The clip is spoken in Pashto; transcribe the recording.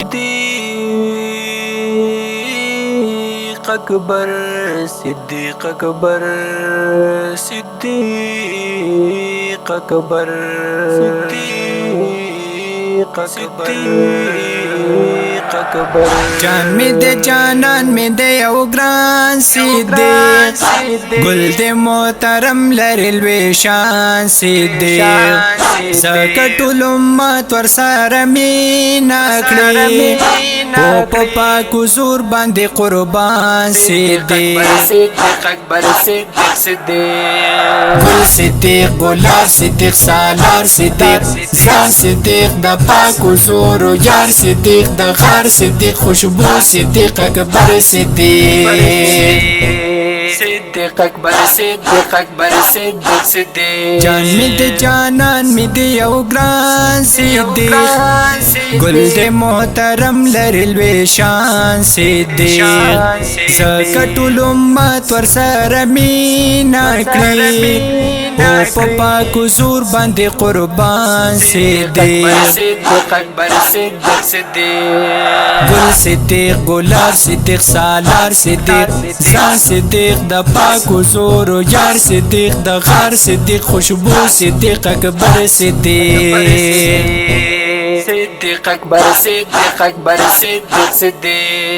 صديق أكبر، صديق أكبر، صديق أكبر، صديق أكبر، جان می دے جانان می دے او گران صدیق، گل دے محترم لرلوی شان صدیق، زکا ټول امت ور سره مینا کړی، او په پاک حضور باندې قربان صدیق، صدیق اکبر، صدیق صدیق، گل صدیق، گلاب صدیق، سالار صدیق، زان صدیق د پاک حضور یار صدیق، د غار صدیق، خوشبو صدیق اکبر صدیق، صدیق اکبر، صدیق اکبر، صدیق صدیق، جان می دے جانان می دے یو گران صدیق، گل دے محترم لرلوی شان صدیق، زکا ټول امت ور سره مینا کړی، او په پاک حضور باندې قربان صدیق، صدیق اکبر، صدیق صدیق، گل صدیق، گلاب صدیق، سالار صدیق، زان صدیق، د پاک حضور یار صدیق، د غار صدیق، خوشبو صدیق اکبر صدیق، صدیق اکبر، صدیق اکبر، صدیق صدیق،